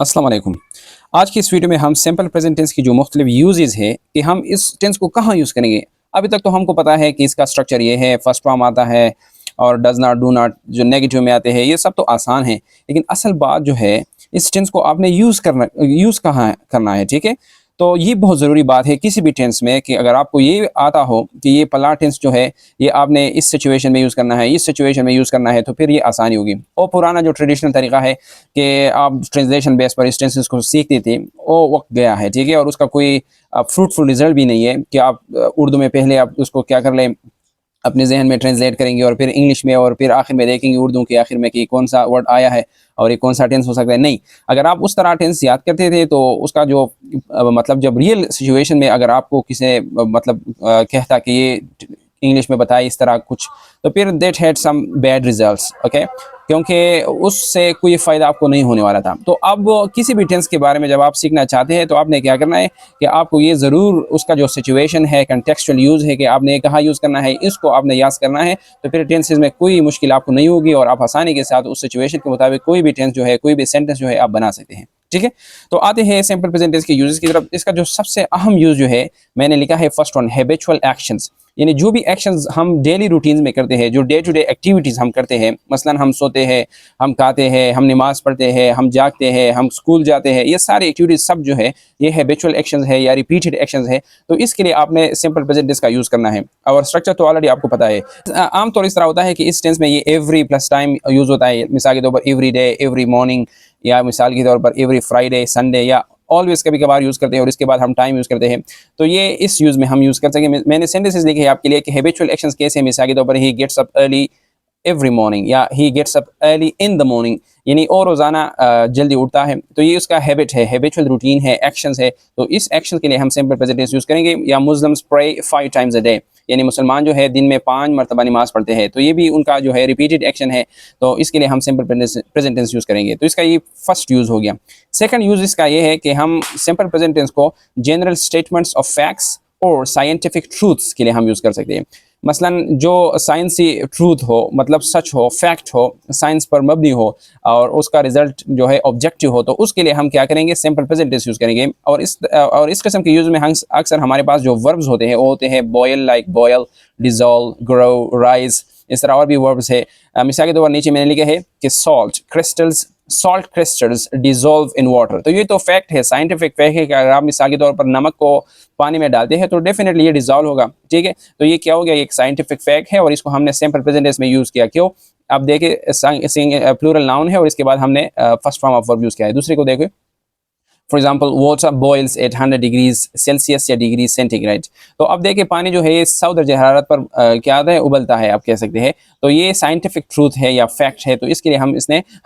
अस्सलाम वालेकुम। आज की इस वीडियो में हम सिंपल प्रेजेंट टेंस की जो मुख्तलिफ यूजेस है कि हम इस टेंस को कहाँ यूज़ करेंगे। अभी तक तो हमको पता है कि इसका स्ट्रक्चर ये है, फर्स्ट फॉर्म आता है और डज नॉट, डू नॉट जो नेगेटिव में आते हैं, ये सब तो आसान है। लेकिन असल बात जो है, इस टेंस को आपने यूज़ कहाँ करना है, ठीक है। तो ये बहुत ज़रूरी बात है किसी भी टेंस में कि अगर आपको ये आता हो कि ये पला टेंस जो है ये आपने इस सिचुएशन में यूज़ करना है, इस सिचुएशन में यूज़ करना है, तो फिर ये आसानी होगी। और पुराना जो ट्रेडिशनल तरीका है कि आप ट्रांसलेशन बेस पर इस टेंसेस को सीखते थे, वो वक्त गया है, ठीक है। और उसका कोई फ्रूटफुल रिजल्ट भी नहीं है कि आप उर्दू में पहले आप उसको क्या कर लें, अपने जहन में ट्रांसलेट करेंगे और फिर इंग्लिश में और फिर आखिर में देखेंगे उर्दू के आखिर में कि कौन सा वर्ड आया है और ये कौन सा टेंस हो सकता है। नहीं, अगर आप उस तरह टेंस याद करते थे तो उसका जो मतलब जब रियल सिचुएशन में अगर आपको किसी मतलब कहता कि ये इंग्लिश में बताए इस तरह कुछ, तो फिर that had some bad results, okay, क्योंकि उससे कोई फ़ायदा आपको नहीं होने वाला था। तो अब किसी भी टेंस के बारे में जब आप सीखना चाहते हैं तो आपने क्या करना है कि आपको ये ज़रूर उसका जो सिचुएशन है, कंटेक्चुअल यूज़ है कि आपने कहाँ यूज़ करना है, इसको आपने याद करना है। तो फिर टेंसेस में कोई मुश्किल आपको नहीं होगी और आप आसानी के साथ उस सिचुएशन के मुताबिक कोई भी टेंस जो है, कोई भी सेंटेंस जो है आप बना सकते हैं, ठीक है। तो आते हैं सिंपल प्रेजेंट टेंस के यूजेस की तरफ। इसका जो सबसे अहम यूज़ जो है मैंने लिखा है फर्स्ट वन, हैबिचुअल एक्शंस, यानी जो भी एक्शंस हम डेली रूटीन में करते हैं, जो डे टू डे एक्टिविटीज़ हम करते हैं, मसलन हम सोते हैं, हम खाते हैं, हम नमाज़ पढ़ते हैं, हम जागते हैं, हम स्कूल जाते हैं, ये सारी एक्टिविटीज़ सब जो है ये हैबिचुअल एक्शंस है या रिपीटेड एक्शंस है। तो इसके लिए आपने सिंपल प्रेजेंट टेंस का यूज़ करना है और स्ट्रक्चर तो ऑलरेडी आपको पता है। आमतौर इस तरह होता है कि इस टेंस में ये एवरी प्लस टाइम यूज़ होता है। मिसाल के तौर पर एवरी डे, एवरी मॉर्निंग, या मिसाल के तौर पर एवरी फ्राइडे, संडे, या ऑलवेज कभी कभार यूज़ करते हैं और इसके बाद हम टाइम यूज़ करते हैं। तो ये इस यूज़ में हम यूज़ कर सकें। मैंने सेंटेंसेस लिखे हैं आपके लिए कि हैबिचुअल एक्शंस कैसे हैं। मिसाल के तौर पर he gets up early every morning या he gets up early in the morning, यानी और रोज़ाना जल्दी उठता है। तो ये उसका हैबिट है, हैबिचुअल रूटीन है, एक्शंस है। तो इस एक्शन के लिए हम सिंपल प्रेजेंट टेंस यूज़ करेंगे। या Muslims pray 5 times a day, यानी मुसलमान जो है दिन में 5 मरतबा नमाज़ पढ़ते हैं। तो ये भी उनका जो है रिपीटेड एक्शन है। तो इसके लिए हम सिंपल प्रेजेंट टेंस यूज़ करेंगे। तो इसका ये फर्स्ट यूज़ हो गया। सेकंड यूज़ इसका ये है कि हम सिंपल प्रेजेंट टेंस को जनरल स्टेटमेंट्स ऑफ फैक्ट्स और साइंटिफिक ट्रूथ्स के लिए हम यूज़ कर सकते हैं। मसलन जो साइंसी ट्रूथ हो, मतलब सच हो, फैक्ट हो, साइंस पर मबनी हो और उसका रिजल्ट जो है ऑब्जेक्टिव हो, तो उसके लिए हम क्या करेंगे, सिंपल प्रेजेंट टेंस यूज़ करेंगे। और इस किस्म के यूज़ में हम अक्सर हमारे पास जो वर्ब्स होते हैं वो होते हैं boil, like boil, dissolve, grow, rise, इस तरह और भी वर्ब्स है। मिसाल के तौर पर नीचे मैंने लिखा है कि salt crystals dissolve in water. तो ये तो फैक्ट है, साइंटिफिक फैक्ट है कि अगर आप मिसाल के तौर पर नमक को पानी में डालते हैं तो डेफिनेटली ये डिजोल्व होगा, ठीक है। तो ये क्या हो गया, ये एक साइंटिफिक फैक्ट है और इसको हमने सिंपल प्रेजेंट टेंस में यूज़ किया। क्यों? आप देखिए प्लूरल नाउन है और इसके बाद हमने first form of verb use किया है। दूसरे को देखिए, for example water boils at 100 degrees Celsius या डिग्री सेंटीग्रेड। तो अब देखिए पानी जो है ये 100 दर्जे हरारत पर क्या होता है, उबलता है, आप कह सकते हैं। तो ये साइंटिफिक ट्रूथ है या फैक्ट है। तो इसके लिए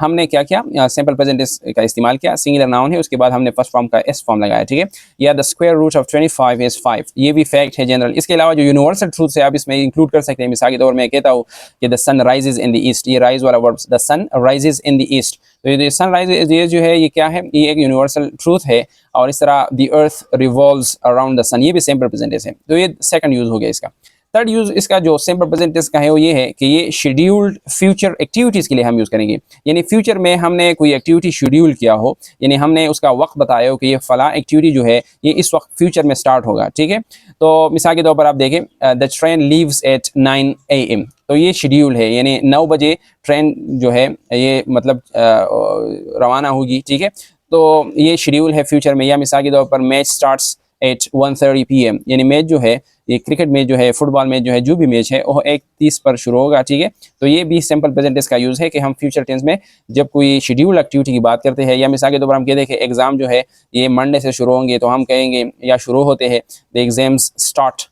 हमने क्या किया, सिंपल प्रेजेंट टेंस का इस्तेमाल किया। सिंगुलर नाउन है, उसके बाद हमने फर्स्ट फॉर्म का एस फॉर्म लगाया, ठीक है। या the square root of 25 is 5, ये भी फैक्ट है जनरल। इसके अलावा जो यूनिवर्सल ट्रूथ है आप इसमें इंक्लूड कर सकते हैं। मिसाल के तौर में कहता हूँ कि the sun rises in the east, ये राइज वाला verb, the sun rises in the east. तो ये सनराइज ये जो है ये क्या है, ये एक यूनिवर्सल ट्रूथ है। और इस तरह the earth revolves around the sun, ये भी सिंपल प्रेजेंट टेंस है। तो ये सेकंड यूज हो गया इसका। थर्ड यूज इसका जो सिंपल प्रेजेंट टेंस का है वो ये है कि ये शेड्यूल्ड फ्यूचर एक्टिविटीज़ के लिए हम यूज़ करेंगे। यानी फ्यूचर में हमने कोई एक्टिविटी शेड्यूल किया हो, यानी हमने उसका वक्त बताया हो कि ये फला एक्टिविटी जो है ये इस वक्त फ्यूचर में स्टार्ट होगा, ठीक है। तो मिसाल के तौर पर आप देखें the train leaves eight 9 AM, तो ये शेड्यूल है, यानी 9 बजे ट्रेन जो है ये मतलब रवाना होगी, ठीक है। तो ये शेड्यूल है फ्यूचर में। या मिसाल के तौर पर मैच स्टार्ट्स एट 1:30 PM, यानी मैच जो है ये क्रिकेट मैच जो है, फुटबॉल मैच जो है, जो भी मैच है वो 1:30 पर शुरू होगा, ठीक है। तो ये भी सिंपल प्रेजेंट टेंस का यूज़ है कि हम फ्यूचर टेंस में जब कोई शेड्यूल एक्टिविटी की बात करते हैं। या मिसाल के तौर पर हम कहते हैं कि एग्ज़ाम जो है ये मंडे से शुरू होंगे, तो हम कहेंगे या शुरू होते हैं the exams start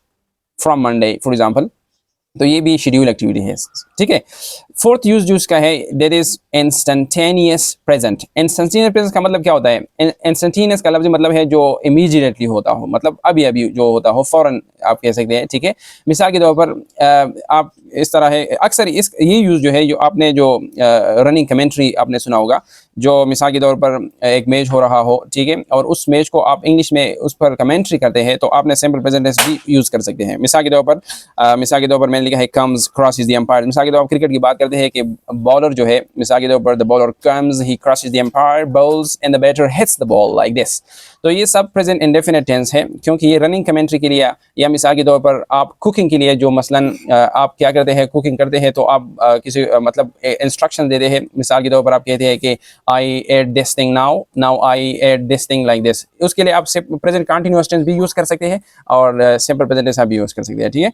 from Monday for example. तो ये भी शेड्यूल एक्टिविटी है, ठीक है। फोर्थ यूज जो इसका है that is instantaneous present. Instantaneous present का मतलब क्या होता है? इंस्टेंटेनियस का लफ्ज़ मतलब है जो इमीडिएटली होता हो, मतलब अभी अभी जो होता हो, फौरन आप कह सकते हैं, ठीक है। मिसाल के तौर पर आप इस तरह है, अक्सर ये यूज़ जो है, जो आपने जो रनिंग कमेंट्री आपने सुना होगा, जो मिसाल के तौर पर एक मैच हो रहा हो, ठीक है, और उस मैच को आप इंग्लिश में उस पर कमेंट्री करते हैं, तो आपने सिंपल प्रेजेंट टेंस भी यूज़ कर सकते हैं। मिसाल के तौर पर मैंने लिखा है कम्स क्रॉसेस द एम्पायर। मिसाल के के तौर पर क्रिकेट की बात करते हैं कि बॉलर जो है, मिसाल के तौर पर the bowler comes, he crushes the umpire, balls and the batter hits the ball like this. तो ये सब प्रेजेंट इंडेफिनिट टेंस है, क्योंकि ये रनिंग कमेंट्री के लिए या मिसाल के तौर पर आप कुकिंग के लिए, जो मसलन आप क्या करते हैं, कुकिंग करते हैं तो आप किसी मतलब इंस्ट्रक्शन देते हैं। मिसाल के तौर पर आप कहते हैं कि I ate this thing now, now I ate this thing like this. उसके लिए आप प्रेजेंट कंटिन्यूअस टेंस भी यूज़ कर सकते हैं और सिंपल प्रेजेंट टेंस आप भी यूज़ कर सकते हैं, ठीक है।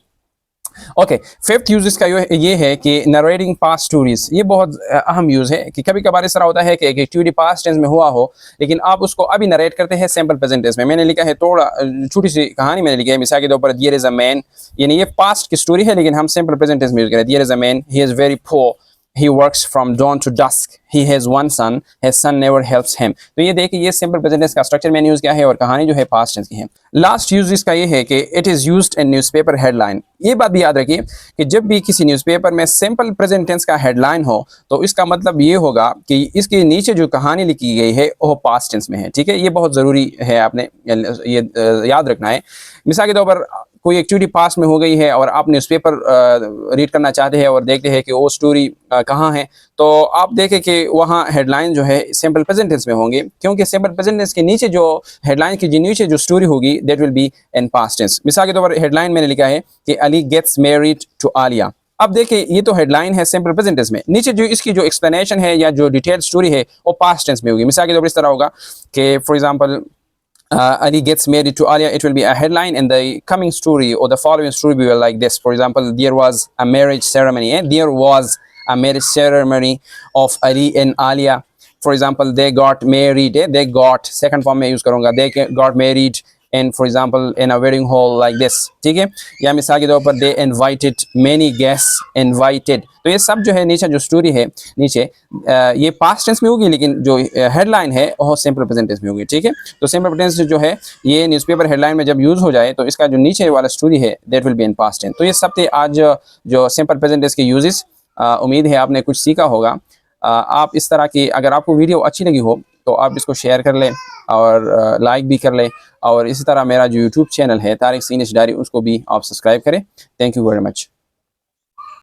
ओके, फिफ्थ यूज इसका ये है कि नरेटिंग पास्ट स्टोरीज। ये बहुत अहम यूज है कि कभी कभार इस तरह होता है कि एक एक्टिविटी पास्ट टेंस में हुआ हो, लेकिन आप उसको अभी नरेट करते हैं सिंपल प्रेजेंट टेंस में। मैंने लिखा है थोड़ा छोटी सी कहानी मैंने लिखी है, मिसाल के तौर पर देयर इज अ मैन, यानी ये पास्ट की स्टोरी है लेकिन हम सिंपल प्रेजेंट टेंस में यूज करें। There is a man, he is very poor, he works from dawn to dusk, he has one son, his son never helps him। तो ये देखिए, ये सिंपल प्रेजेंट टेंस का स्ट्रक्चर मैंने use किया है और कहानी जो है पास्ट टेंस की है। लास्ट यूज इसका ये है कि it is used in newspaper headline. ये बात भी याद रखिए कि जब भी किसी न्यूज़पेपर में सिंपल प्रेजेंट टेंस का हेडलाइन हो तो इसका मतलब ये होगा कि इसके नीचे जो कहानी लिखी गई है वो पास्ट टेंस में है, ठीक है। ये बहुत ज़रूरी है, आपने ये याद रखना है। मिसाल के तौर पर कोई एक्टिविटी पास्ट में हो गई है और आप न्यूज़पेपर रीड करना चाहते हैं और देखते हैं कि वो स्टोरी कहाँ है, तो आप देखें कि वहाँ हेडलाइन जो है सिंपल प्रेजेंट टेंस में होंगे, क्योंकि सिंपल प्रेजेंट टेंस के नीचे जो हेडलाइन के नीचे जो स्टोरी होगी that will be in past tense. मिसाल के तौर पर हेडलाइन मैंने लिखा है कि Ali gets married to Alia. अब देखिए, ये तो हेडलाइन है सिंपल प्रेजेंट टेंस में, नीचे जो इसकी जो एक्सप्लेनेशन है या जो डिटेल स्टोरी है वो पास्ट टेंस में होगी। मिसाल के तौर पर इस तरह होगा कि for example Ali gets married to Alia, it will be a headline, and the coming story or the following story will be like this. For example, there was a marriage ceremony, and there was a marriage ceremony of Ali and Alia. For example, they got married, they got second form में use करूँगा, they got married and for example in a wedding hall like this, ठीक है। या मिसाल के तौर पर they invited many guests, invited। तो ये सब जो है नीचे जो स्टोरी है नीचे ये पास्ट टेंस में होगी, लेकिन जो हेडलाइन है वो सिंपल प्रेजेंट टेंस में होगी, ठीक है। तो सिंपल प्रेजेंट टेंस जो है ये न्यूज़पेपर हेडलाइन में जब यूज़ हो जाए तो इसका जो नीचे वाला स्टोरी है that will be in past tense. तो ये सब थे आज जो सिंपल प्रेजेंट टेंस के यूजेस। उम्मीद है आपने कुछ सीखा होगा। आप इस तरह की, अगर आपको वीडियो अच्छी लगी हो तो आप इसको शेयर कर लें और लाइक भी कर लें, और इसी तरह मेरा जो यूट्यूब चैनल है तारिक सीनेश डायरी, उसको भी आप सब्सक्राइब करें। Thank you very much.